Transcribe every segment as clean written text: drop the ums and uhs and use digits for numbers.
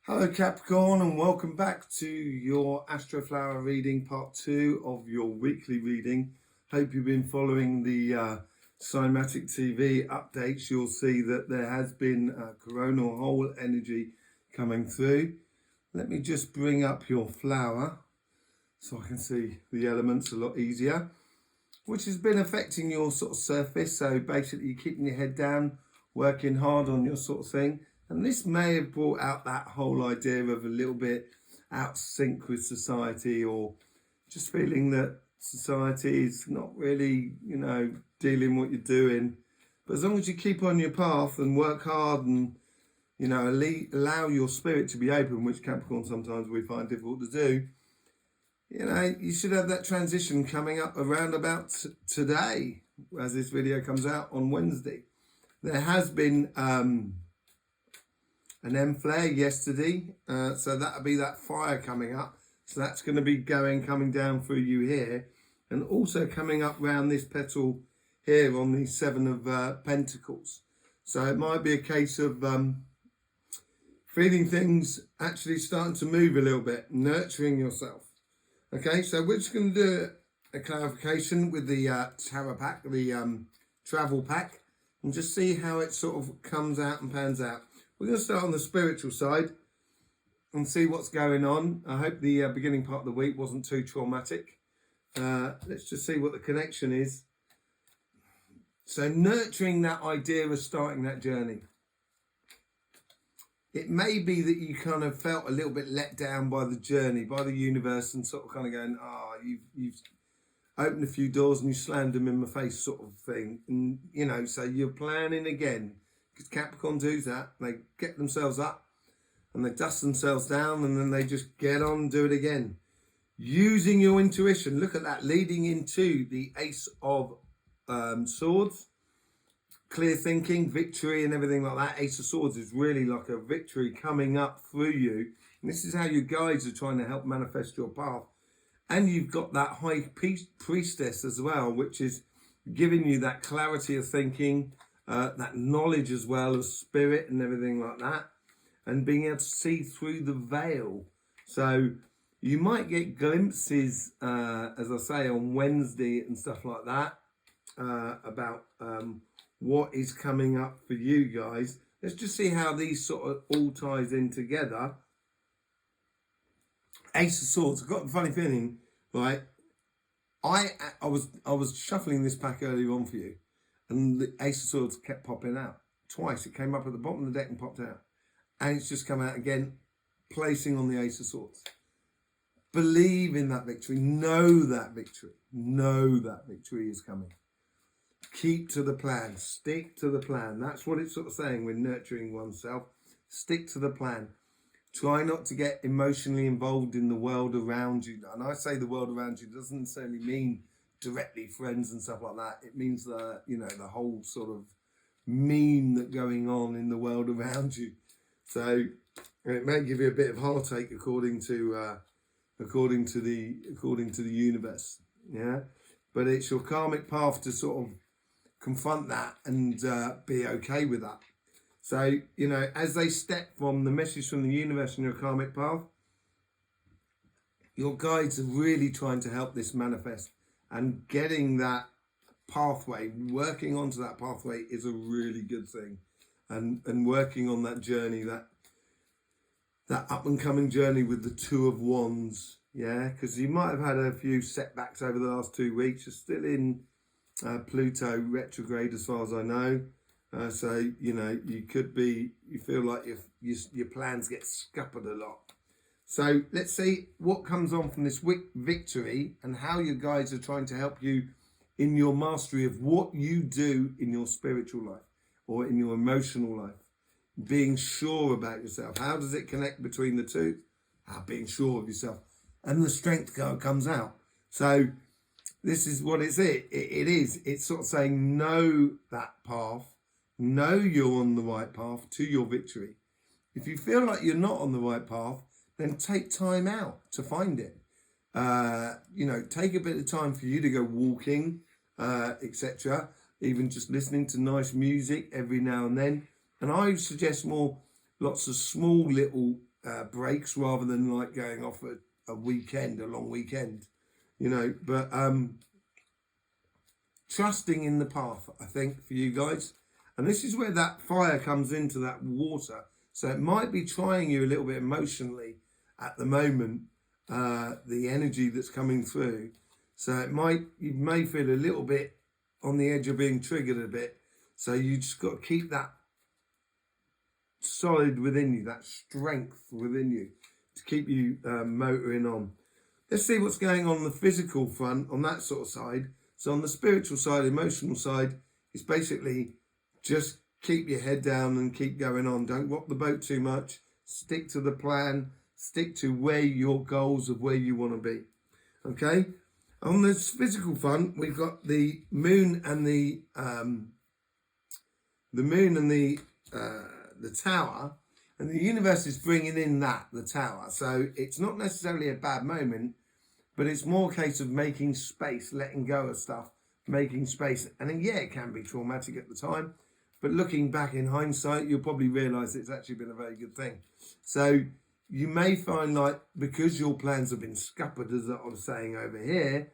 Hello Capricorn, and welcome back to your Astroflower reading, part 2 of your weekly reading. Hope you've been following the Cymatic TV updates. You'll see that there has been coronal hole energy coming through. Let me just bring up your flower so I can see the elements a lot easier, which has been affecting your sort of surface. So basically you're keeping your head down, working hard on your sort of thing. And this may have brought out that whole idea of a little bit out of sync with society, or just feeling that society is not really, dealing what you're doing. But as long as you keep on your path and work hard and, allow your spirit to be open, which Capricorn sometimes we find difficult to do, you should have that transition coming up around about today, as this video comes out on Wednesday. There has been an M flare yesterday, so that'll be that fire coming up. So that's going to be coming down through you here, and also coming up round this petal here on the Seven of Pentacles. So it might be a case of feeling things actually starting to move a little bit, nurturing yourself. Okay, so we're just going to do a clarification with the tarot pack, the travel pack, and just see how it sort of comes out and pans out. We're going to start on the spiritual side and see what's going on. I hope the beginning part of the week wasn't too traumatic. Let's just see what the connection is. So nurturing that idea of starting that journey. It may be that you kind of felt a little bit let down by the journey, by the universe, and sort of kind of going, you've opened a few doors and you slammed them in my face sort of thing. And, so you're planning again. Because Capricorn do that, they get themselves up and they dust themselves down, and then they just get on and do it again. Using your intuition, look at that, leading into the Ace of Swords, clear thinking, victory and everything like that. Ace of Swords is really like a victory coming up through you. And this is how your guides are trying to help manifest your path. And you've got that High Priestess as well, which is giving you that clarity of thinking, that knowledge as well of spirit and everything like that, and being able to see through the veil. So you might get glimpses, as I say, on Wednesday and stuff like that, about what is coming up for you guys. Let's just see how these sort of all ties in together. Ace of Swords. I've got a funny feeling, right? I was shuffling this pack earlier on for you, and the Ace of Swords kept popping out. Twice. It came up at the bottom of the deck and popped out. And it's just come out again, placing on the Ace of Swords. Believe in that victory. Know that victory. Know that victory is coming. Keep to the plan. Stick to the plan. That's what it's sort of saying when nurturing oneself. Stick to the plan. Try not to get emotionally involved in the world around you. And I say the world around you doesn't necessarily mean directly friends and stuff like that. It means the whole sort of meme that going on in the world around you. So it may give you a bit of heartache according to the universe. Yeah, but it's your karmic path to sort of confront that and be okay with that. So as they step from the message from the universe and your karmic path, your guides are really trying to help this manifest. And getting that pathway, working onto that pathway is a really good thing. And working on that journey, that up and coming journey with the Two of Wands. Yeah, because you might have had a few setbacks over the last 2 weeks. You're still in Pluto retrograde as far as I know. So, you feel like your plans get scuppered a lot. So let's see what comes on from this victory and how your guides are trying to help you in your mastery of what you do in your spiritual life or in your emotional life. Being sure about yourself. How does it connect between the two? Being sure of yourself. And the strength card comes out. So this is what it is. It's sort of saying know that path. Know you're on the right path to your victory. If you feel like you're not on the right path, then take time out to find it. Take a bit of time for you to go walking, etc. Even just listening to nice music every now and then. And I suggest lots of small little breaks rather than like going off a weekend, a long weekend, you know. But trusting in the path, I think, for you guys. And this is where that fire comes into that water. So it might be trying you a little bit emotionally at the moment, the energy that's coming through. So you may feel a little bit on the edge of being triggered a bit. So you just got to keep that solid within you, that strength within you to keep you motoring on. Let's see what's going on the physical front on that sort of side. So on the spiritual side, emotional side, it's basically just keep your head down and keep going on. Don't rock the boat too much. Stick to the plan. Stick to where your goals of where you want to be. Okay. On the physical front, we've got the moon and the tower, and the universe is bringing in the tower. So it's not necessarily a bad moment, but it's more a case of making space, letting go of stuff, making space. And then, yeah, it can be traumatic at the time, but looking back in hindsight, you'll probably realise it's actually been a very good thing. So you may find, like, because your plans have been scuppered, as I was saying over here,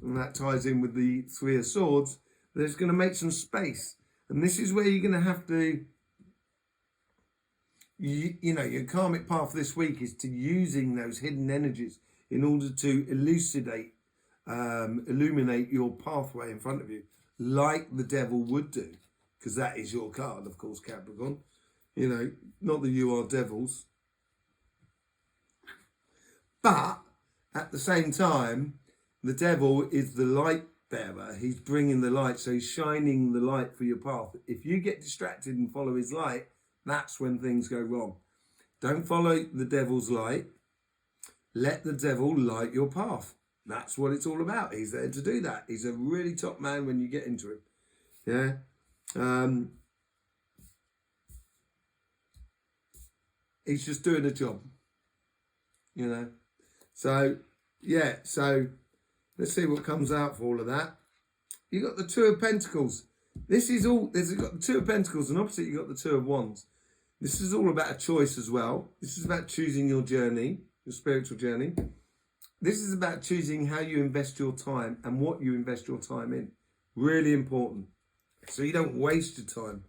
and that ties in with the Three of Swords, there's going to make some space. And this is where you're going to have to, you know, your karmic path this week is to using those hidden energies in order to illuminate your pathway in front of you, like the devil would do, because that is your card, of course, Capricorn. You know, not that you are devils, but at the same time, the devil is the light bearer. He's bringing the light, so he's shining the light for your path. If you get distracted and follow his light, that's when things go wrong. Don't follow the devil's light. Let the devil light your path. That's what it's all about. He's there to do that. He's a really top man when you get into him. Yeah. He's just doing a job. You know. So, yeah. So, let's see what comes out for all of that. You got the Two of Pentacles. This is all, you've got the Two of Pentacles, and opposite you got the Two of Wands. This is all about a choice as well. This is about choosing your journey, your spiritual journey. This is about choosing how you invest your time and what you invest your time in. Really important. So you don't waste your time.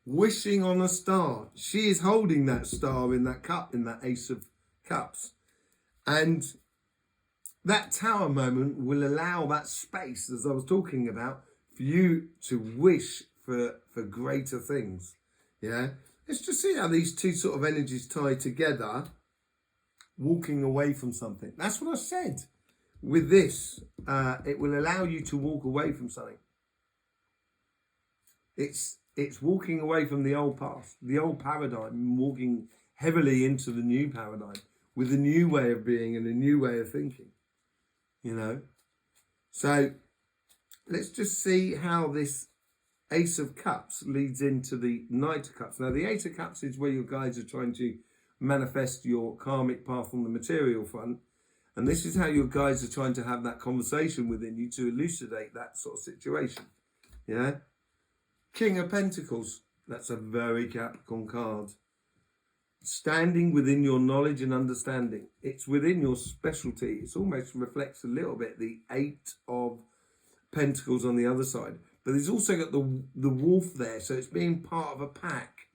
Wishing on a star. She is holding that star in that cup, in that Ace of Cups. And that tower moment will allow that space, as I was talking about, for you to wish for greater things. Yeah. Let's just see how these two sort of energies tie together, walking away from something. That's what I said. With this, it will allow you to walk away from something. It's walking away from the old past, the old paradigm, walking heavily into the new paradigm with a new way of being and a new way of thinking. You know? So let's just see how this Ace of Cups leads into the Knight of Cups. Now, the Ace of Cups is where your guides are trying to manifest your karmic path on the material front. And this is how your guides are trying to have that conversation within you to elucidate that sort of situation. Yeah? King of Pentacles. That's a very Capricorn card. Standing within your knowledge and understanding. It's within your specialty. It almost reflects a little bit the Eight of Pentacles on the other side. But there's also got the wolf there. So it's being part of a pack.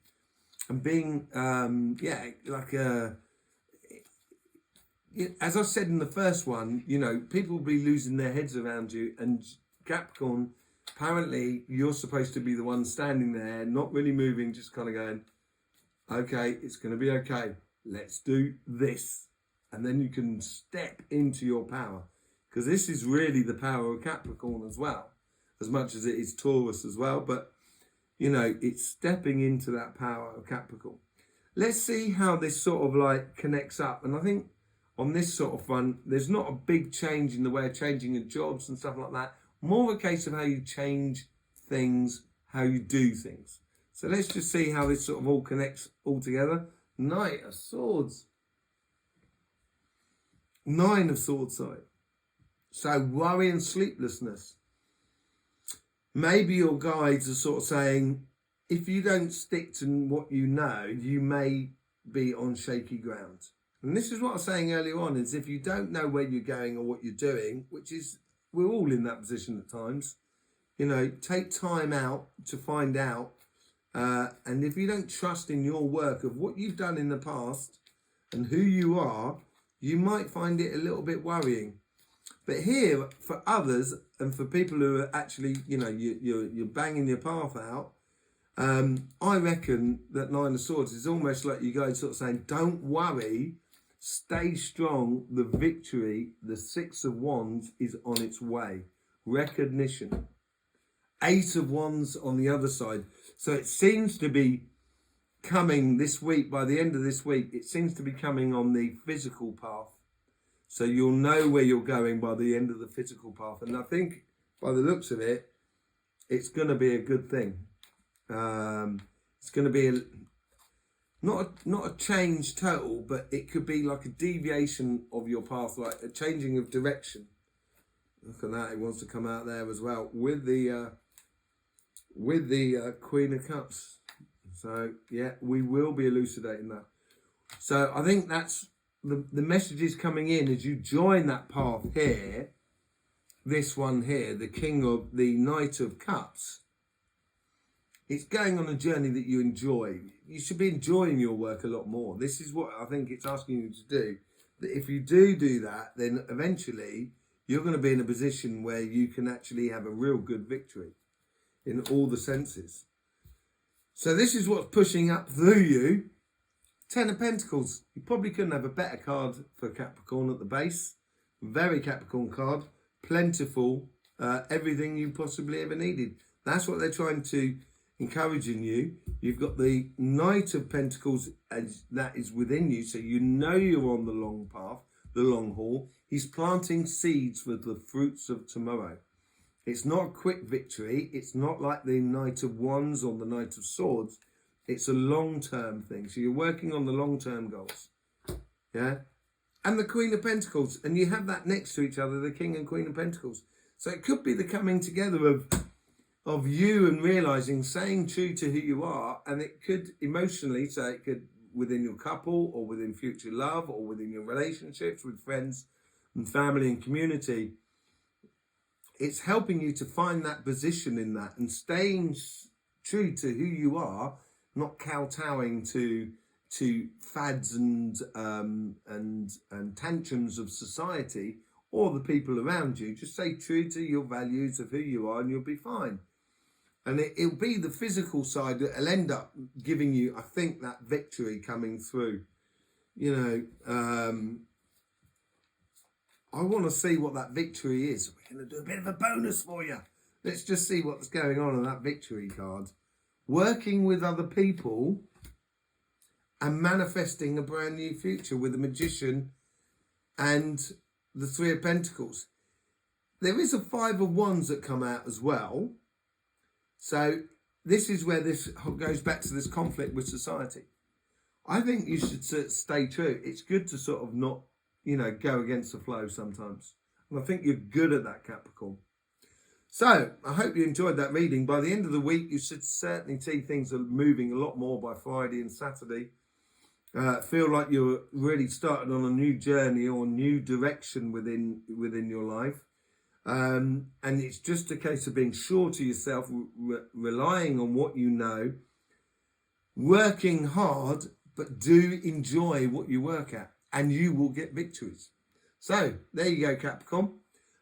And being, like a... As I said in the first one, you know, people will be losing their heads around you. And Capricorn, apparently, you're supposed to be the one standing there, not really moving, just kind of going, okay, it's going to be okay. Let's do this. And then you can step into your power. Because this is really the power of Capricorn as well. As much as it is Taurus as well. But, you know, it's stepping into that power of Capricorn. Let's see how this sort of like connects up. And I think on this sort of front, there's not a big change in the way of changing your jobs and stuff like that. More of a case of how you change things, how you do things. So let's just see how this sort of all connects all together. Knight of Swords. Nine of Swords side. So worry and sleeplessness. Maybe your guides are sort of saying, if you don't stick to what you know, you may be on shaky ground. And this is what I was saying earlier on, is if you don't know where you're going or what you're doing, which is, we're all in that position at times, you know, take time out to find out. And if you don't trust in your work of what you've done in the past and who you are, you might find it a little bit worrying. But here, for others and for people who are actually, you know, you're banging your path out, I reckon that Nine of Swords is almost like you guys sort of saying, don't worry, stay strong, the victory, the Six of Wands is on its way. Recognition. Eight of Wands on the other side. So it seems to be coming this week, by the end of this week, it seems to be coming on the physical path. So you'll know where you're going by the end of the physical path. And I think by the looks of it, it's going to be a good thing. It's going to be not a change total, but it could be like a deviation of your path, like a changing of direction. Look at that, it wants to come out there as well with the Queen of Cups. So yeah, we will be elucidating that. So I think that's the messages coming in as you join that path here. This one here, the Knight of Cups. It's going on a journey that you enjoy. You should be enjoying your work a lot more. This is what I think it's asking you to do. That if you do that, then eventually you're going to be in a position where you can actually have a real good victory in all the senses. So this is what's pushing up through you. Ten of Pentacles. You probably couldn't have a better card for Capricorn at the base. Very Capricorn card. Plentiful. Everything you possibly ever needed. That's what they're trying to encourage in you. You've got the Knight of Pentacles as that is within you. So you know you're on the long path, the long haul. He's planting seeds for the fruits of tomorrow. It's not a quick victory. It's not like the Knight of Wands or the Knight of Swords. It's a long-term thing. So you're working on the long-term goals. Yeah? And the Queen of Pentacles. And you have that next to each other, the King and Queen of Pentacles. So it could be the coming together of you and realising, staying true to who you are. And it could emotionally, so it could within your couple or within future love or within your relationships with friends and family and community. It's helping you to find that position in that and staying true to who you are, not kowtowing to fads and tantrums of society or the people around you. Just stay true to your values of who you are and you'll be fine. And it'll be the physical side that will end up giving you, I think, that victory coming through. You know, I want to see what that victory is. We're going to do a bit of a bonus for you. Let's just see what's going on that victory card. Working with other people and manifesting a brand new future with the Magician and the Three of Pentacles. There is a Five of Wands that come out as well. So this is where this goes back to this conflict with society. I think you should stay true. It's good to sort of not, you know, go against the flow sometimes. And I think you're good at that, Capricorn. So I hope you enjoyed that reading. By the end of the week, you should certainly see things are moving a lot more by Friday and Saturday. Feel like you're really starting on a new journey or new direction within your life. And it's just a case of being sure to yourself, relying on what you know, working hard, but do enjoy what you work at, and you will get victories. So there you go, Capricorn.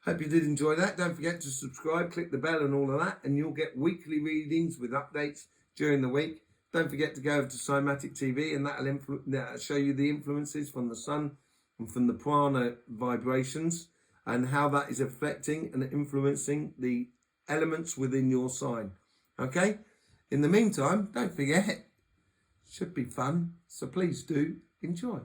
Hope you did enjoy that. Don't forget to subscribe, click the bell and all of that, and you'll get weekly readings with updates during the week. Don't forget to go over to Cymatic TV, and that'll show you the influences from the sun and from the prana vibrations and how that is affecting and influencing the elements within your sign. Okay? In the meantime, don't forget, it should be fun, so please do enjoy.